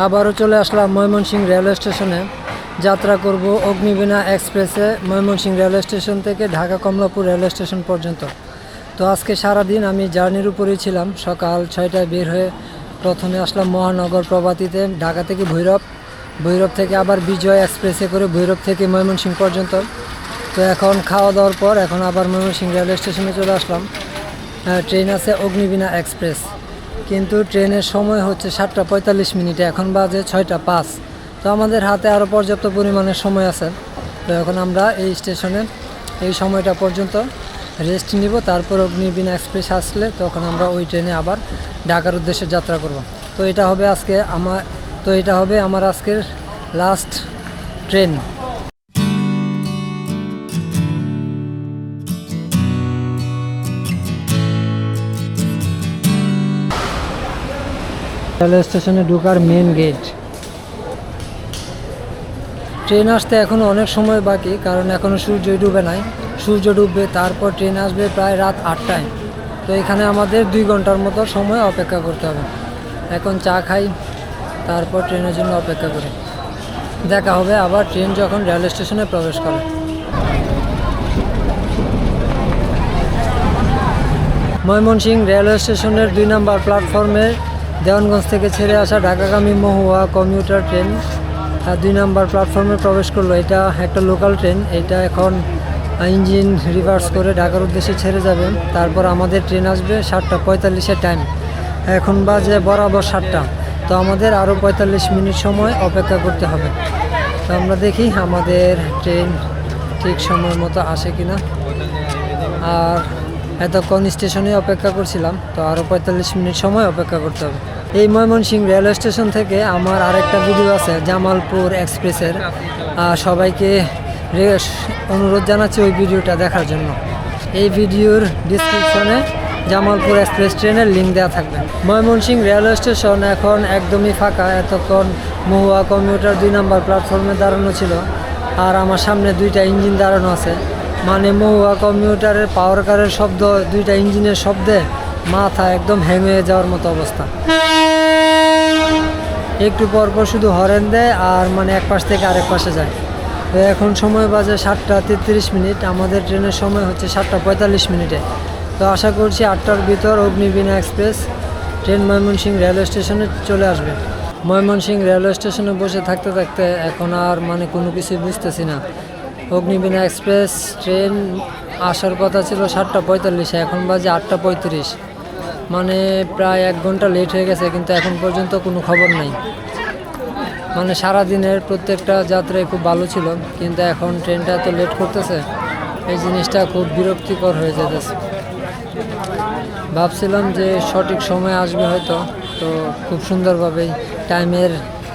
আবারও চলে আসলাম ময়মনসিংহ রেলওয়ে স্টেশনে। যাত্রা করব অগ্নিবীণা এক্সপ্রেসে ময়মনসিংহ রেলওয়ে স্টেশন থেকে ঢাকা কমলাপুর রেলওয়ে স্টেশন পর্যন্ত। তো আজকে সারাদিন আমি জার্নির উপরেই ছিলাম। সকাল 6টায় বের হয়ে প্রথমে আসলাম মহানগর প্রভাতীতে, ঢাকা থেকে ভৈরব থেকে আবার বিজয় এক্সপ্রেসে করে ভৈরব থেকে ময়মনসিংহ পর্যন্ত। তো এখন খাওয়া দাওয়ার পর এখন আবার ময়মনসিংহ রেলওয়ে স্টেশনে চলে আসলাম। ট্রেন আছে অগ্নিবীণা এক্সপ্রেস, কিন্তু ট্রেনের সময় হচ্ছে 7টা 45 মিনিটে, এখন বাজে 6টা 5। তো আমাদের হাতে আরও পর্যাপ্ত পরিমাণের সময় আছে। তো এখন আমরা এই স্টেশনে এই সময়টা পর্যন্ত রেস্ট নিব, তারপর অগ্নিবীণা এক্সপ্রেস আসলে তখন আমরা ওই ট্রেনে আবার ঢাকার উদ্দেশ্যে যাত্রা করব। তো এটা হবে আমার আজকের লাস্ট ট্রেন। রেলওয়ে স্টেশনে ঢোকার মেন গেট। ট্রেন আসতে এখনও অনেক সময় বাকি, কারণ এখনও সূর্য ডুবে নাই। সূর্য ডুববে, তারপর ট্রেন আসবে প্রায় রাত 8টায়। তো এখানে আমাদের 2 ঘন্টার মতো সময় অপেক্ষা করতে হবে। এখন চা খাই, তারপর ট্রেনের জন্য অপেক্ষা করি। দেখা হবে আবার ট্রেন যখন রেলওয়ে স্টেশনে প্রবেশ করে। ময়মনসিংহ রেলওয়ে স্টেশনের 2 নম্বর প্ল্যাটফর্মে দেওয়ানগঞ্জ থেকে ছেড়ে আসা ঢাকাগামী মহুয়া কমিউটার ট্রেন 2 নম্বর প্ল্যাটফর্মে প্রবেশ করলো। এটা একটা লোকাল ট্রেন। এটা এখন ইঞ্জিন রিভার্স করে ঢাকার উদ্দেশ্যে ছেড়ে যাবে। তারপর আমাদের ট্রেন আসবে 7টা 45-এর টাইম। এখন বাজে বরাবর 7টা। তো আমাদের আরও 45 মিনিট সময় অপেক্ষা করতে হবে। তো আমরা দেখি আমাদের ট্রেন ঠিক সময় মতো আসে কিনা। আর এতক্ষণ স্টেশনে অপেক্ষা করছিলাম, তো আরও 45 মিনিট সময় অপেক্ষা করতে হবে। এই ময়মনসিংহ রেলওয়ে স্টেশন থেকে আমার আরেকটা ভিডিও আছে জামালপুর এক্সপ্রেসের। সবাইকে অনুরোধ জানাচ্ছি ওই ভিডিওটা দেখার জন্য। এই ভিডিওর ডিসক্রিপশনে জামালপুর এক্সপ্রেস ট্রেনের লিঙ্ক দেওয়া থাকবে। ময়মনসিংহ রেলওয়ে স্টেশন এখন একদমই ফাঁকা। এতক্ষণ মহুয়া কমিউটার 2 নম্বর প্ল্যাটফর্মে দাঁড়ানো ছিল, আর আমার সামনে 2টা ইঞ্জিন দাঁড়ানো আছে। মানে মহুয়া কমিউটারের পাওয়ার কারের শব্দ, 2টা ইঞ্জিনের শব্দে মাথা একদম হ্যাং হয়ে যাওয়ার মতো অবস্থা। একটু পরপর শুধু হরেন দেয়, আর মানে এক পাশ থেকে আরেক পাশে যায়। তো এখন সময় বাজে 7টা 33 মিনিট। আমাদের ট্রেনের সময় হচ্ছে 7টা 45 মিনিটে। তো আশা করছি 8টার ভিতর Agnibina express train Mymensingh railway স্টেশনে চলে আসবে। ময়মনসিংহ রেলওয়ে স্টেশনে বসে থাকতে থাকতে এখন আর মানে কোনো কিছুই বুঝতেছি না। অগ্নিবীণা এক্সপ্রেস ট্রেন আসার কথা ছিল 7টা 45, এখন বাজে 8টা 35। মানে প্রায় 1 ঘন্টা লেট হয়ে গেছে, কিন্তু এখন পর্যন্ত কোনো খবর নাই। মানে সারাদিনের প্রত্যেকটা যাত্রাই খুব ভালো ছিল, কিন্তু এখন ট্রেনটা এত লেট করতেছে, এই জিনিসটা খুব বিরক্তিকর হয়ে যেতেছে। ভাবছিলাম যে সঠিক সময় আসবে হয়তো, তো খুব সুন্দরভাবেই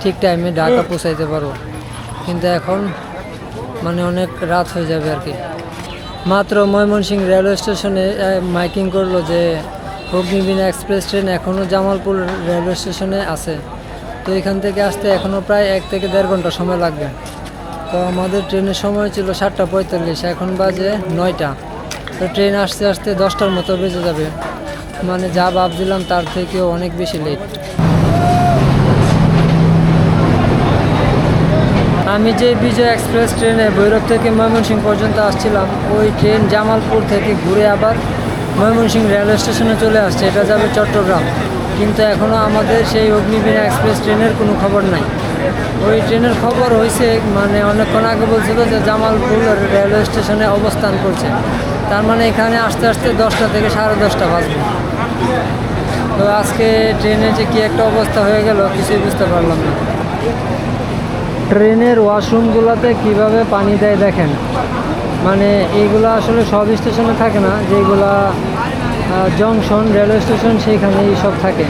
ঠিক টাইমে ঢাকা পৌঁছাইতে পারবো, কিন্তু এখন মানে অনেক রাত হয়ে যাবে আর কি। মাত্র ময়মনসিংহ রেলওয়ে স্টেশনে মাইকিং করলো যে অগ্নিবীণা এক্সপ্রেস ট্রেন এখনও জামালপুর রেলওয়ে স্টেশনে আছে। তো এখান থেকে আসতে এখনও প্রায় 1 থেকে 1.5 ঘন্টা সময় লাগবে। তো আমাদের ট্রেনের সময় ছিল 7টা 45, এখন বাজে 9টা। তো ট্রেন আসতে আসতে 10টার মতো বেজে যাবে। মানে যা ভাবছিলাম তার থেকেও অনেক বেশি লেট। আমি যে বিজয় এক্সপ্রেস ট্রেনে ভৈরব থেকে ময়মনসিংহ পর্যন্ত আসছিলাম, ওই ট্রেন জামালপুর থেকে ঘুরে আবার ময়মনসিংহ রেলওয়ে স্টেশনে চলে আসছে। এটা যাবে চট্টগ্রাম, কিন্তু এখনও আমাদের সেই অগ্নিবীণা এক্সপ্রেস ট্রেনের কোনো খবর নাই। ওই ট্রেনের খবর হয়েছে মানে অনেকক্ষণ আগে বলছিল যে জামালপুর রেলওয়ে স্টেশনে অবস্থান করছে। তার মানে এখানে আসতে আসতে 10টা থেকে 10:30 বাজবে। তো আজকে ট্রেনে যে কী একটা অবস্থা হয়ে গেল কিছুই বুঝতে পারলাম না। ট্রেনের ওয়াশরুমগুলোতে কিভাবে পানি দেয় দেখেন। মানে এইগুলো আসলে সব স্টেশনে থাকে না, যেগুলা জংশন রেলওয়ে স্টেশন সেইখানে এইসব থাকে।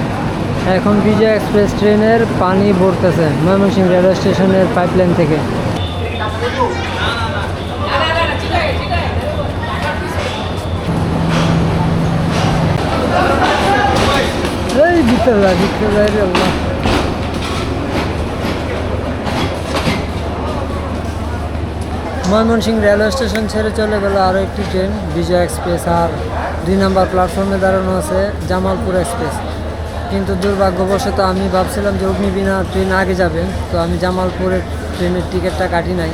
এখন বিজয় এক্সপ্রেস ট্রেনের পানি ভরতেছে ময়মনসিংহ রেলওয়ে স্টেশনের পাইপলাইন থেকে। এই ভিতরে রে আল্লাহ। ময়মনসিংহ রেলওয়ে স্টেশন ছেড়ে চলে গেল আরও একটি ট্রেন বিজয় এক্সপ্রেস, আর 2 নম্বর প্ল্যাটফর্মে দাঁড়ানো আছে জামালপুর এক্সপ্রেস। কিন্তু দুর্ভাগ্যবশত আমি ভাবছিলাম যে অগ্নিবীণা ট্রেন আগে যাবে, তো আমি জামালপুরের ট্রেনের টিকিটটা কাটি নাই।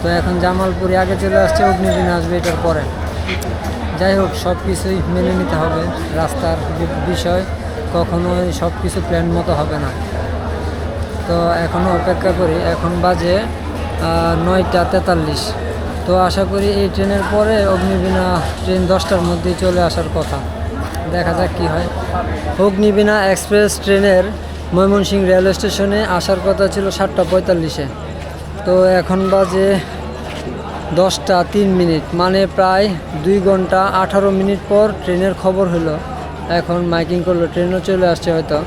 তো এখন জামালপুরে আগে চলে আসছে, অগ্নিবীণা আসবে এটার পরে। যাই হোক, সব কিছুই মেনে নিতে হবে। রাস্তার বিষয় কখনোই সব কিছু প্ল্যান মতো হবে না। তো এখনও অপেক্ষা করি। এখন বাজে 9:43। তো আশা করি এই ট্রেনের পরে অগ্নিবীণা ট্রেন 10টার মধ্যেই চলে আসার কথা। দেখা যাক কী হয়। অগ্নিবীণা এক্সপ্রেস ট্রেনের ময়মনসিংহ রেলওয়ে স্টেশনে আসার কথা ছিল 7:45-এ। তো এখন বাজে 10:03, মানে প্রায় 2 ঘন্টা 18 মিনিট পর ট্রেনের খবর হলো। এখন মাইকিং করলো, ট্রেনও চলে আসছে হয়তো।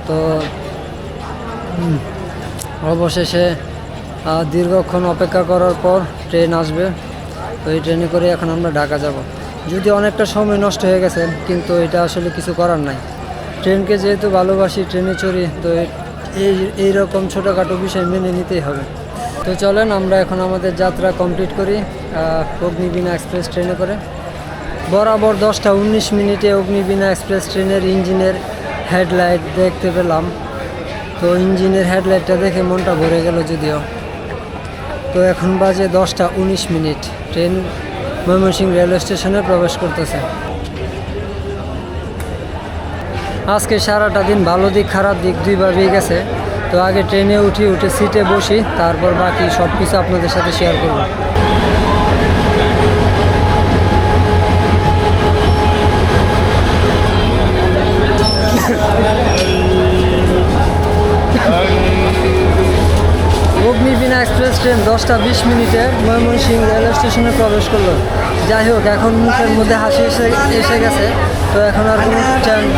তো অবশেষে দীর্ঘক্ষণ অপেক্ষা করার পর ট্রেন আসবে। তো এই ট্রেনে করে এখন আমরা ঢাকা যাব। যদি অনেকটা সময় নষ্ট হয়ে গেছে, কিন্তু এটা আসলে কিছু করার নাই। ট্রেনকে যেহেতু ভালোবাসি, ট্রেনে চড়ি, তো এইরকম ছোটোখাটো বিষয় মেনে নিতেই হবে। তো চলেন আমরা এখন আমাদের যাত্রা কমপ্লিট করি অগ্নিবীণা এক্সপ্রেস ট্রেনে করে। বরাবর 10:19 অগ্নিবীণা এক্সপ্রেস ট্রেনের ইঞ্জিনের হেডলাইট দেখতে পেলাম। তো ইঞ্জিনের হেডলাইটটা দেখে মনটা ভরে গেল যদিও। তো এখন বাজে 10:19, ট্রেন ময়মনসিংহ রেলওয়ে স্টেশনে প্রবেশ করতেছে। আজকে সারাটা দিন ভালো দিক খারাপ দিক দুইভাবেই গেছে। তো আগে ট্রেনে উঠে সিটে বসি, তারপর বাকি সব কিছু আপনাদের সাথে শেয়ার করব। Agnibina express train 10:20 Mymensingh railway স্টেশনে প্রবেশ করলো। যাই হোক, এখন মুখের মধ্যে হাসি এসে গেছে। তো এখন আর কোনো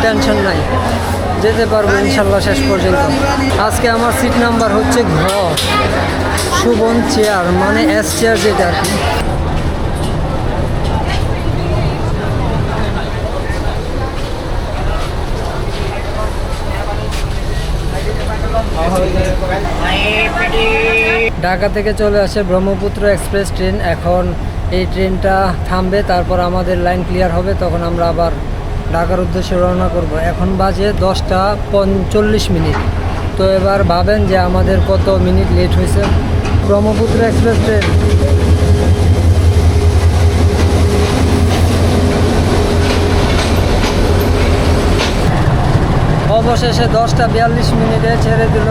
টেনশন নাই, যেতে পারবো ইনশাল্লাহ শেষ পর্যন্ত। আজকে আমার সিট নাম্বার হচ্ছে ঘ, সুবন চেয়ার, মানে এস চেয়ার যেটা আর কি। ঢাকা থেকে চলে আসে ব্রহ্মপুত্র এক্সপ্রেস ট্রেন। এখন এই ট্রেনটা থামবে, তারপর আমাদের লাইন ক্লিয়ার হবে, তখন আমরা আবার ঢাকার উদ্দেশ্যে রওনা করব। এখন বাজে 10:45। তো এবার ভাবেন যে আমাদের কত মিনিট লেট হয়েছে। ব্রহ্মপুত্র এক্সপ্রেস ট্রেন অবশেষে 10:42 ছেড়ে দিল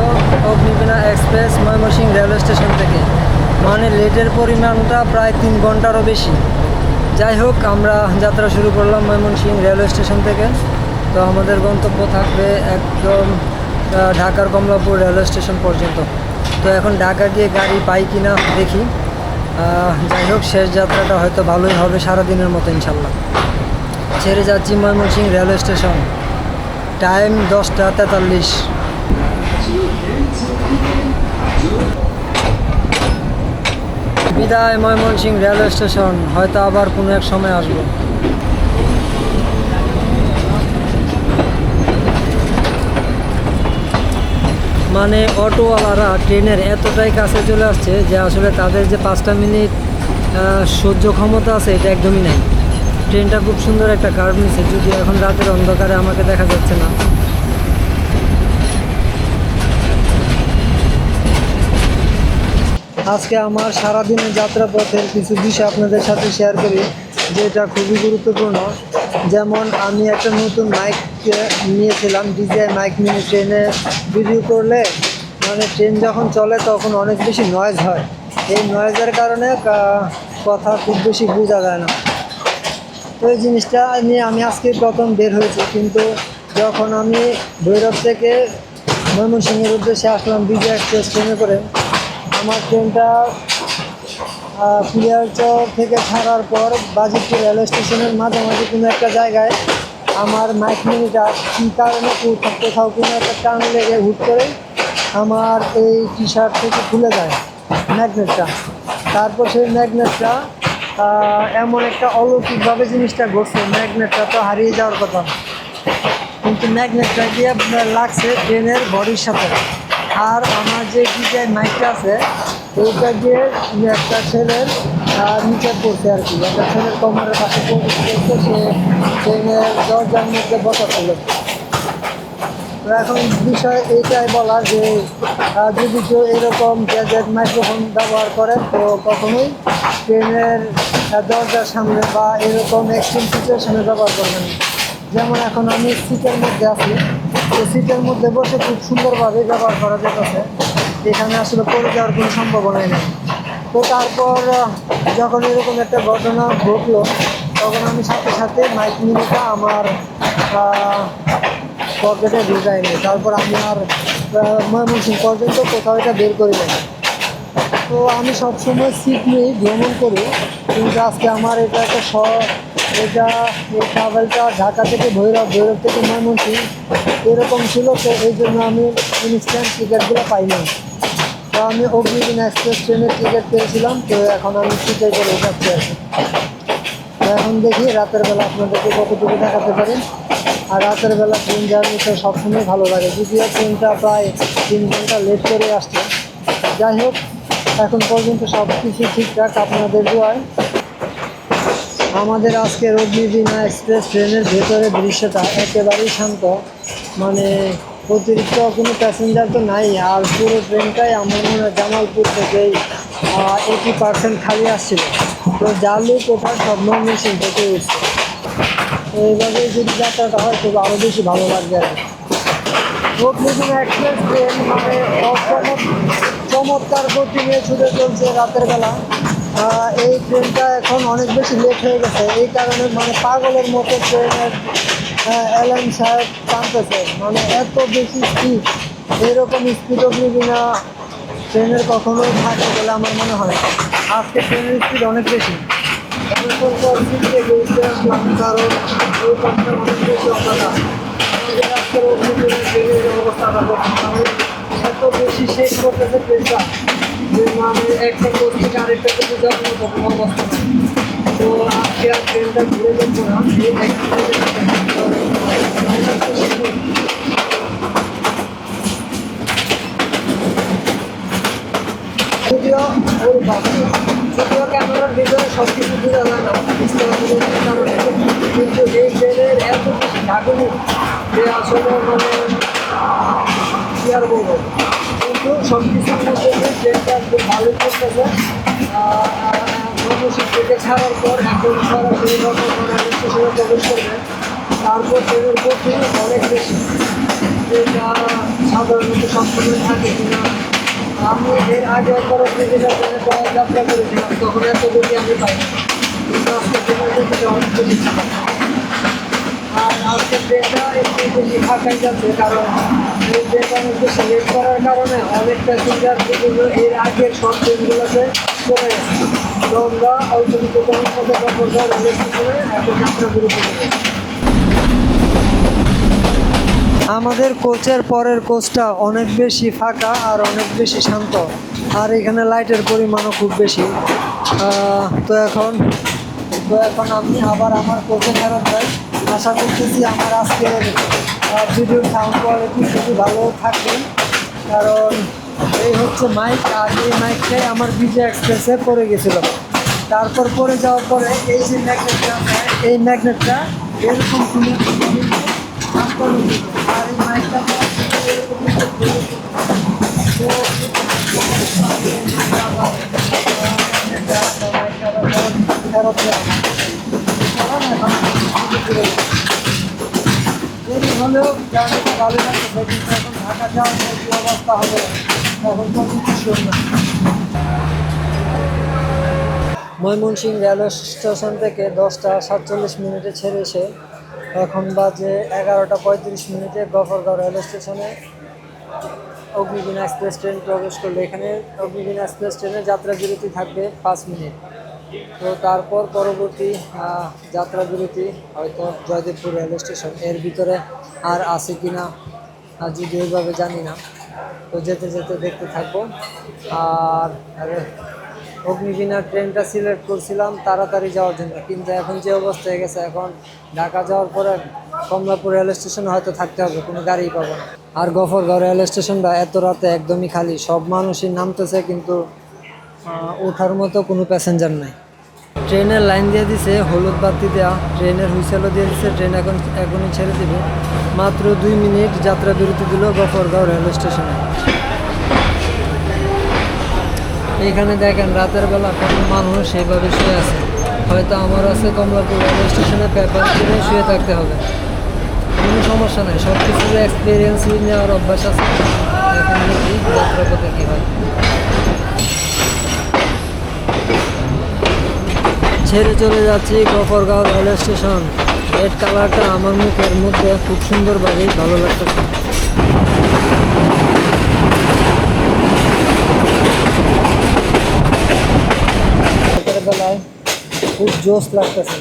Agnibina express Mymensingh railway station থেকে। মানে লেটের পরিমাণটা প্রায় 3 ঘন্টারও বেশি। যাই হোক, আমরা যাত্রা শুরু করলাম ময়মনসিংহ রেলওয়ে স্টেশন থেকে। তো আমাদের গন্তব্য থাকবে একদম ঢাকার কমলাপুর রেলওয়ে স্টেশন পর্যন্ত। তো এখন ঢাকা গিয়ে গাড়ি পাই কিনা দেখি। যাই হোক, শেষ যাত্রাটা হয়তো ভালোই হবে সারাদিনের মতো ইনশাল্লাহ। ছেড়ে যাচ্ছি ময়মনসিংহ রেলওয়ে স্টেশন। টাইম 10:43। বিদায় ময়মনসিংহ রেলওয়ে স্টেশন, হয়তো আবার কোনো এক সময় আসবো। মানে অটোওয়ালারা ট্রেনের এতটাই কাছে চলে আসছে যে আসলে তাদের যে 5টা মিনিট সহ্য ক্ষমতা আছে এটা একদমই নাই। ট্রেনটা খুব সুন্দর একটা কার্ভ নিচ্ছে, যদিও এখন রাতের অন্ধকারে আমাকে দেখা যাচ্ছে না। আজকে আমার সারাদিনের যাত্রাপথের কিছু বিষয় আপনাদের সাথে শেয়ার করি, যেটা খুবই গুরুত্বপূর্ণ। যেমন আমি একটা নতুন মাইক নিয়েছিলাম, ডিজিআই মাইক নিয়ে ট্রেনে ভিডিও করলে মানে ট্রেন যখন চলে তখন অনেক বেশি নয়েজ হয়। এই নয়েজের কারণে কথা খুব বেশি বোঝা যায় না। তো এই জিনিসটা নিয়ে আমি আজকে প্রথম বের হয়েছি, কিন্তু যখন আমি ভৈরব থেকে ময়মনসিংহের উদ্দেশ্যে আসলাম বিজয় এক্সপ্রেস ট্রেনে করে, আমার ট্রেনটা ফুলিয়ারচর থেকে ছাড়ার পর বাজিতপুর রেলওয়ে স্টেশনের মাঝামাঝি কোনো একটা জায়গায় আমার মাইক মিনিটা কী কারণে কোথাও কোনো একটা টান লেগে হুট করে আমার এই টি শার্ট থেকে খুলে যায় ম্যাগনেটটা। তারপর সেই ম্যাগনেটটা এমন একটা অলৌকিকভাবে জিনিসটা ঘটছে, ম্যাগনেটটা তো হারিয়ে যাওয়ার কথা, কিন্তু ম্যাগনেটটা গিয়ে লাগছে ট্রেনের বডির সাথে। আর আমার যে ডিজাইন মাইকটা আছে ওইটা গিয়ে একটা ছেলের নিচে পড়ছে আর কি, একটা ছেলের কোমরের পাশে পড়ছে, সে ট্রেনের দরজার মধ্যে বসা ছিল। তো এখন বিষয় এইটাই বলার যে যদি কেউ এরকম গ্যাজেট মাইক্রোফোন ব্যবহার করে তো কখনোই ট্রেনের দরজার সামনে বা এরকম এক্সট্রিম সিচুয়েশনে ব্যবহার করবেন না। যেমন এখন আমি সিটের মধ্যে আছি, তো সিটের মধ্যে বসে খুব সুন্দরভাবে ব্যবহার করা যেতেছে, এখানে আসলে পড়ে যাওয়ার কোনো সম্ভাবনাই নেই। তো তারপর যখন এরকম একটা ঘটনা ঘটলো তখন আমি সাথে সাথে মাইক মিনিটা আমার পকেটে ঢুকাই নিই। তারপর আমি আর ময়মনসিংহ পর্যন্ত কোথাও এটা বের করি না। তো আমি সবসময় সিট নিয়েই ভ্রমণ করি, কিন্তু আজকে আমার এটা একটা এটা এই ট্রাভেলটা ঢাকা থেকে ভৈরব, ভৈরব থেকে ময়মনসিংহ এরকম ছিল, তো এই জন্য আমি ইনস্ট্যান্ট টিকিটগুলো পাইনি। তো আমি অগ্নিবীণা এক্সপ্রেস ট্রেনের টিকিট পেয়েছিলাম, তো এখন আমি সিটে করে যাচ্ছি আর কি। তো এখন দেখি রাতের বেলা আপনাদেরকে কতটুকু দেখাতে পারি। আর রাতের বেলা ট্রেন জার্নিটা সবসময় ভালো লাগে, যদিও ট্রেনটা প্রায় 3 ঘন্টা লেট করে আসছে। যাই হোক, এখন পর্যন্ত সব কিছু ঠিকঠাক আপনাদের দোয়ায়। আমাদের আজকের অগ্নিবীণা এক্সপ্রেস ট্রেনের ভেতরে দৃশ্যটা একেবারেই শান্ত, মানে অতিরিক্ত কোনো প্যাসেঞ্জার তো নাই। আর পুরো ট্রেনটাই আমার মনে হয় জামালপুর থেকেই 80% খালি আসছিল। তো জার্নি কোথাও সব ময়মনসিংহ থেকে উঠছে। তো এইভাবে যদি যাত্রাটা হয় তবে আরও বেশি ভালো লাগবে আর কি। অগ্নিবীণা এক্সপ্রেস ট্রেন মানে চমৎকার গতি নিয়ে ছুটে চলছে রাতের বেলা। এই ট্রেনটা এখন অনেক বেশি লেট হয়ে গেছে, এই কারণে মানে পাগলের মতো ট্রেনের এলাইন সাহেব টানতেছে, মানে এত বেশি স্পিড। এরকম স্পিড অগ্নিবীণা ট্রেনের কখনোই থাকে বলে আমার মনে হয়। আজকে ট্রেনের স্পিড অনেক বেশি। কারণ এই পথটা অনেক বেশি অপরাধ। আমাদের আজকের অগ্নিবীণা ট্রেনের অবস্থাটা এত বেশি শেষ করতেছে ট্রেনটা যে মানে একটা কোচ থেকে আরেকটা কোচে যাওয়ার মতো কোনো অবস্থা নেই। তো আজকে আর ট্রেনটা ঘুরে যাবো না, যদিও যদিও ক্যামেরার ভিতরে সব কিছু বোঝা যায় না কারণে, কিন্তু এই ট্রেনের এত বেশি ঢাকুনি যে আসলে মানে কী আর বলবো। কিন্তু সব কিছুর মধ্যে ট্রেনটা খুব ভালোই করতেছে। ময়মনসিংহ থেকে ছাড়ার পর এখন সরাসরি স্টেশনে প্রবেশ করবে। তারপর ট্রেনের গতি অনেক বেশি, যেটা সাধারণত সবসময় থাকে কিনা। আমি এর আগে একবার অগ্নিবীণা ট্রেনে যাত্রা করেছিলাম, তখন এত গতি আমি পাইনি, কিন্তু আজকে ট্রেনের গতিটা অনেক বেশি ছিল। আর আজকের ট্রেনটা একটু বেশি ফাঁকাই যাচ্ছে, কারণ এই ট্রেনটা অনেক বেশি লেট করার কারণে অনেক প্যাসেঞ্জার বিভিন্ন এর আগের সব ট্রেনগুলোতে চলে গেছে। তো আমরা অল্প কিছু কমের মধ্যে রেল স্টেশনে এখন যাত্রা শুরু করে। আমাদের কোচের পরের কোচটা অনেক বেশি ফাঁকা আর অনেক বেশি শান্ত, আর এখানে লাইটের পরিমাণও খুব বেশি। তো এখন আমি আবার আমার কোচে ফেরত যাই। আশা করতেছি আমার আজকের ভিডিওর সাউন্ড কোয়ালিটি খুবই ভালো থাকবে, কারণ এই হচ্ছে মাইক, আর এই মাইকটাই আমার বিজে এক্সপ্রেসে পড়ে গেছিলো। তারপর পড়ে যাওয়ার পরে এই যে ম্যাগনেটটা, এই ম্যাগনেটটা এরকম খুলে আর এই মাইকটা এরকম ফেরত দেরি হলেও জার্নিটা ভালো লাগছে, কিন্তু এখন ঢাকা যাওয়ার কী অবস্থা হবে এখন তো কিছু না। ময়মনসিংহ রেলওয়ে স্টেশন থেকে 10টা 47 ছেড়ে এসে এখন বাজে 11টা 35 গফরগাঁও রেলওয়ে স্টেশনে অগ্নিবীণা এক্সপ্রেস ট্রেন প্রবেশ করলো। এখানে অগ্নিবীণা এক্সপ্রেস ট্রেনের যাত্রা বিরতি থাকবে 5 মিনিট। তো তারপর পরবর্তী যাত্রা বিরতি হয়তো জয়দেবপুর রেলওয়ে স্টেশন, এর ভিতরে আর আছে কি না যদি ওইভাবে জানি না। তো যেতে যেতে দেখতে থাকবো। আর অগ্নিবীণা ট্রেনটা সিলেক্ট করছিলাম তাড়াতাড়ি যাওয়ার জন্য, কিন্তু এখন যে অবস্থা হয়ে গেছে, এখন ঢাকা যাওয়ার পরে কমলাপুর রেলওয়ে স্টেশনে হয়তো থাকতে হবে, কোনো গাড়িই পাবো না। আর গফরগাঁও রেলওয়ে স্টেশনটা এত রাতে একদমই খালি, সব মানুষই নামতেছে কিন্তু ওঠার মতো কোনো প্যাসেঞ্জার নাই। ট্রেনের লাইন দিয়ে দিছে, হলুদ বাতি দেওয়া, ট্রেনের হুইসেলও দিয়ে দিছে। ট্রেন এখনই ছেড়ে দিবে। মাত্র 2 মিনিট যাত্রা বিরতি দিল গফরগাঁও রেলওয়ে স্টেশনে। এইখানে দেখেন রাতের বেলা কোনো মানুষ সেইভাবে শুয়ে আছে। হয়তো আমার আছে কমলাপুর রেলওয়ে স্টেশনে পেপার কিনে শুয়ে থাকতে হবে, কোনো সমস্যা নেই, সব কিছুর এক্সপিরিয়েন্স নেওয়ার অভ্যাস আছে। এখন দেখি যাত্রাপথে কী হয়। ছেড়ে চলে যাচ্ছি গফরগাঁও রেলওয়ে স্টেশন। রেড কালারটা আমার মুখের মধ্যে খুব সুন্দরভাবেই ভালো লাগতেছে। বেলায় খুব জোশ লাগতেছে।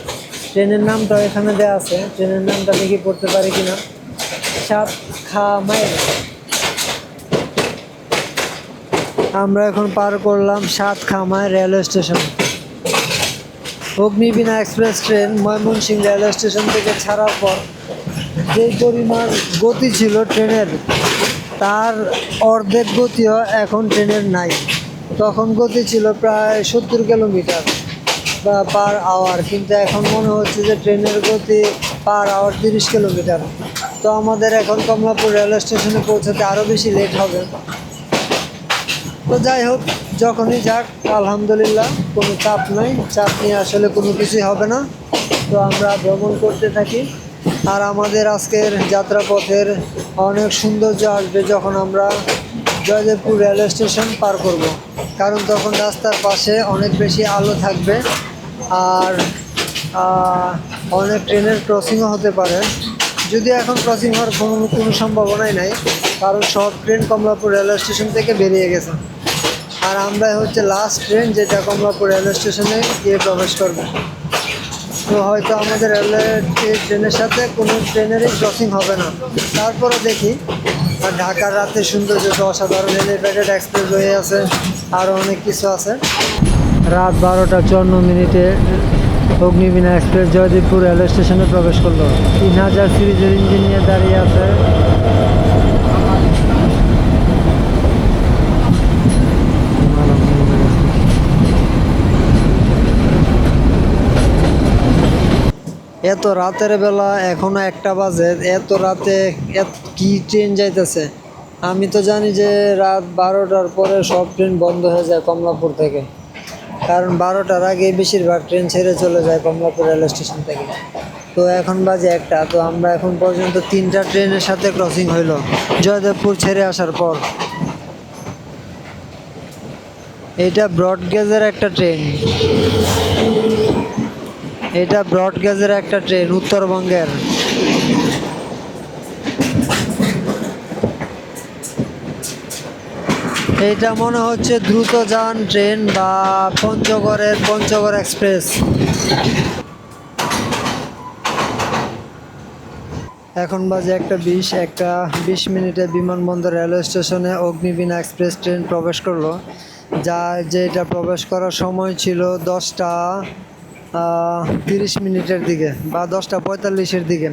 ট্রেনের নামটা এখানে দেওয়া আছে, ট্রেনের নামটা দেখি পড়তে পারি কিনা। সাতখামাইল। আমরা এখন পার করলাম Satkhamair railway station. Agnibina express train Mymensingh railway station থেকে ছাড়ার পর যেই পরিমাণ গতি ছিল ট্রেনের, তার অর্ধেক গতিও এখন ট্রেনের নাই। তখন গতি ছিল প্রায় 70 কিলোমিটার বা পার আওয়ার, কিন্তু এখন মনে হচ্ছে যে ট্রেনের গতি পার আওয়ার 30 কিলোমিটার। তো আমাদের এখন কমলাপুর রেলওয়ে স্টেশনে পৌঁছাতে আরও বেশি লেট হবে। তো যাই হোক, যখনই যাক আলহামদুলিল্লাহ, কোনো চাপ নাই। চাপ নিয়ে আসলে কোনো কিছুই হবে না। তো আমরা ভ্রমণ করতে থাকি। আর আমাদের আজকের যাত্রাপথের অনেক সৌন্দর্য আসবে যখন আমরা জয়দেবপুর রেলওয়ে স্টেশন পার করব। কারণ তখন রাস্তার পাশে অনেক বেশি আলো থাকবে, আর অনেক ট্রেনের ক্রসিংও হতে পারে। যদি এখন ক্রসিং হওয়ার কোনো সম্ভাবনাই নাই, কারণ সব ট্রেন কমলাপুর রেলওয়ে স্টেশন থেকে বেরিয়ে গেছে। আর আমরাই হচ্ছে লাস্ট ট্রেন যেটা কমলাপুর রেলওয়ে স্টেশনে গিয়ে প্রবেশ করবে। তো হয়তো আমাদের রেলওয়ে ট্রেনের সাথে কোনো ট্রেনেরই ক্রসিং হবে না। তারপরে দেখি। আর ঢাকার রাতের সৌন্দর্য তো অসাধারণ। এলিভেটেড এক্সপ্রেস হয়ে আছে, আরও অনেক কিছু আছে। রাত 12টা 54 অগ্নিবীণা এক্সপ্রেস জয়দেবপুর রেলওয়ে স্টেশনে প্রবেশ করলো। 3000 সিরিজের ইঞ্জিন নিয়ে দাঁড়িয়ে আছে। এত রাতের বেলা, এখনো 1টা বাজে, এত রাতে কি ট্রেন যাইতেছে? আমি তো জানি যে রাত 12টার পরে সব ট্রেন বন্ধ হয়ে যায় কমলাপুর থেকে, কারণ 12টার আগে বেশিরভাগ ট্রেন ছেড়ে চলে যায় কমলাপুর রেলওয়ে স্টেশন থেকে। তো এখন বাজে 1টা। তো আমরা এখন পর্যন্ত 3টা ট্রেনের সাথে ক্রসিং হইল জয়দেবপুর ছেড়ে আসার পর। এটা ব্রডগেজের একটা ট্রেন, এটা ব্রডগেজের একটা ট্রেন উত্তরবঙ্গের। এটা মনে হচ্ছে দ্রুতযান ট্রেন বা পঞ্চগড় এক্সপ্রেস। এখন বাজে 1:20 মিনিটে বিমানবন্দর রেলওয়ে স্টেশনে অগ্নিবীণা এক্সপ্রেস ট্রেন প্রবেশ করলো। যেটা প্রবেশ করার সময় ছিল 10টা 30 মিনিটের দিকে বা 10টা 45-এর দিকে।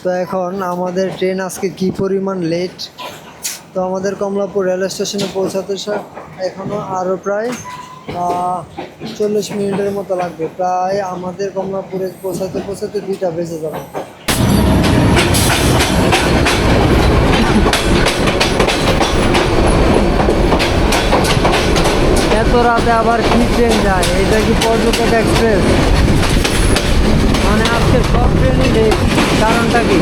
তো এখন আমাদের ট্রেন আজকে কি পরিমাণ লেট। তো আমাদের কমলাপুর রেলওয়ে স্টেশনে পৌঁছাতে এখনও আরও প্রায় 40 মিনিটের মতো লাগবে। প্রায় আমাদের কমলাপুরে পৌঁছাতে 2টা বেজে যাবে। এত রাতে আবার কি ট্রেন যায়? এটা কি পর্যটক এক্সপ্রেস? মানে আজকে সব ট্রেনই লেট, কারণটা কি?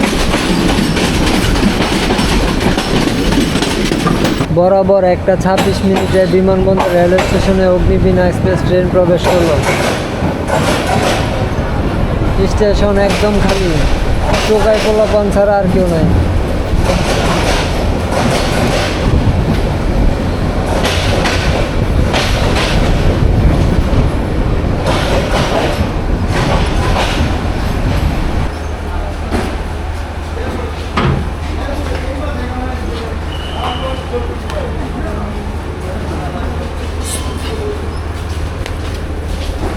বরাবর 1:26 মিনিটে বিমানবন্দর রেলওয়ে স্টেশনে অগ্নিবীণা এক্সপ্রেস ট্রেন প্রবেশ করলো। স্টেশন একদম খালি, টোকায় পোলাপান ছাড়া আর কেউ নাই।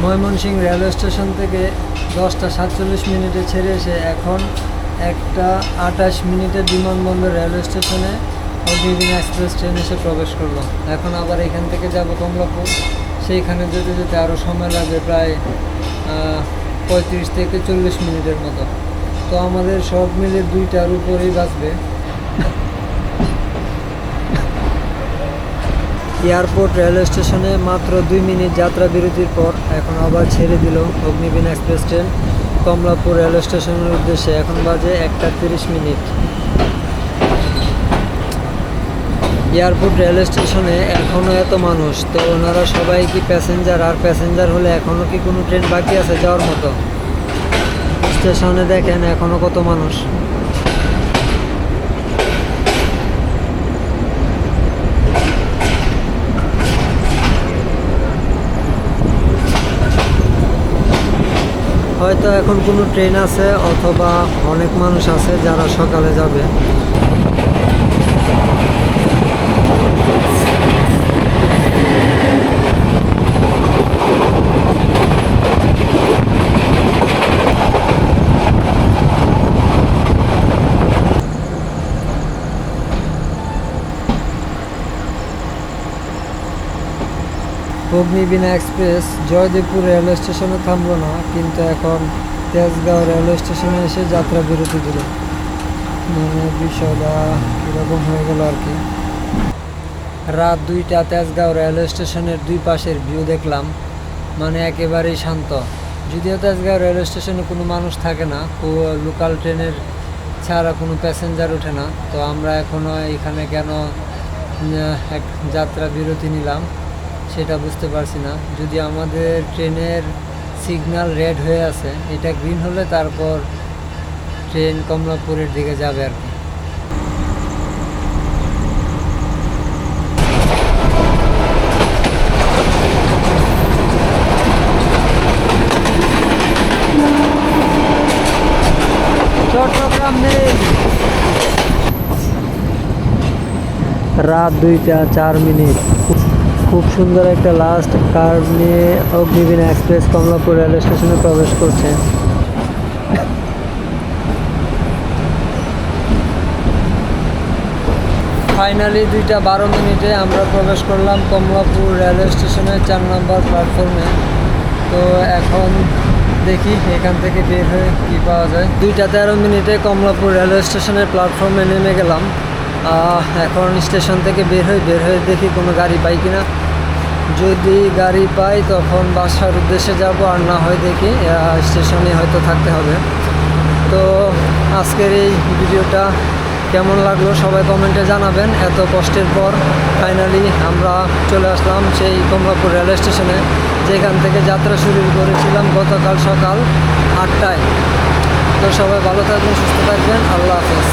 ময়মনসিংহ রেলওয়ে স্টেশন থেকে 10:47 ছেড়ে এসে এখন 1:28 বিমানবন্দর রেলওয়ে স্টেশনে অগ্নিবীণা এক্সপ্রেস ট্রেন এসে প্রবেশ করলো। এখন আবার এখান থেকে যাব কমলাপুর, সেইখানে যেতে যেতে আরও সময় লাগবে প্রায় 35 থেকে 40 মিনিটের মতো। তো আমাদের সব মিলে 2টার উপরেই বাঁচবে। এয়ারপোর্ট রেলওয়ে স্টেশনে মাত্র 2 মিনিট যাত্রা বিরতির পর এখন আবার ছেড়ে দিল Agnibina express train Kamalapur railway স্টেশনের উদ্দেশ্যে। এখন বাজে 1টা 30 মিনিট। এয়ারপোর্ট রেলওয়ে স্টেশনে এখনও এত মানুষ, তো ওনারা সবাই কি প্যাসেঞ্জার? আর প্যাসেঞ্জার হলে এখনও কি কোনো ট্রেন বাকি আছে যাওয়ার মতো? স্টেশনে দেখেন এখনও কত মানুষ। হয়তো এখন কোনো ট্রেন আছে অথবা অনেক মানুষ আছে যারা সকালে যাবে। অগ্নিবীণা এক্সপ্রেস জয়দেবপুর রেলওয়ে স্টেশনে থামলো না, কিন্তু এখন তেজগাঁও রেলওয়ে স্টেশনে এসে যাত্রা বিরতি দিল। মানে বিষয়টা এরকম হয়ে গেল আর কি। রাত 2টা তেজগাঁও রেলওয়ে স্টেশনের দুই পাশের ভিউ দেখলাম, মানে একেবারেই শান্ত। যদিও তেজগাঁও রেলওয়ে স্টেশনে কোনো মানুষ থাকে না, লোকাল ট্রেনের ছাড়া কোনো প্যাসেঞ্জার ওঠে না। তো আমরা এখনও এখানে কেন এক যাত্রা বিরতি নিলাম সেটা বুঝতে পারছি না। যদি আমাদের ট্রেনের সিগন্যাল রেড হয়ে আছে, এটা গ্রিন হলে তারপর ট্রেন কমলাপুরের দিকে যাবে আর কি। চট্টগ্রাম নেই। রাত 2টা 4 মিনিট। খুব সুন্দর একটা লাস্ট কার্ভ নিয়ে অগ্নিবীণা এক্সপ্রেস কমলাপুর রেলওয়ে স্টেশনে প্রবেশ করছে। ফাইনালি 2টা 12 মিনিটে আমরা প্রবেশ করলাম কমলাপুর রেলওয়ে স্টেশনের 4 নম্বর প্ল্যাটফর্মে। তো এখন দেখি এখান থেকে বের হয়ে কী পাওয়া যায়। 2টা 13 মিনিটে কমলাপুর রেলওয়ে স্টেশনের প্ল্যাটফর্মে নেমে গেলাম। এখন স্টেশন থেকে বের হয়ে দেখি কোনো গাড়ি পাই কিনা। যদি গাড়ি পাই তখন বাসার উদ্দেশ্যে যাব, আর না হয় দেখি স্টেশনে হয়তো থাকতে হবে। তো আজকের এই ভিডিওটা কেমন লাগলো সবাই কমেন্টে জানাবেন। এত কষ্টের পর ফাইনালি আমরা চলে আসলাম সেই কমলাপুর রেলওয়ে স্টেশনে, যেখান থেকে যাত্রা শুরু করেছিলাম গতকাল সকাল 8টায়। তো সবাই ভালো থাকবেন, সুস্থ থাকবেন, আল্লাহ হাফেজ।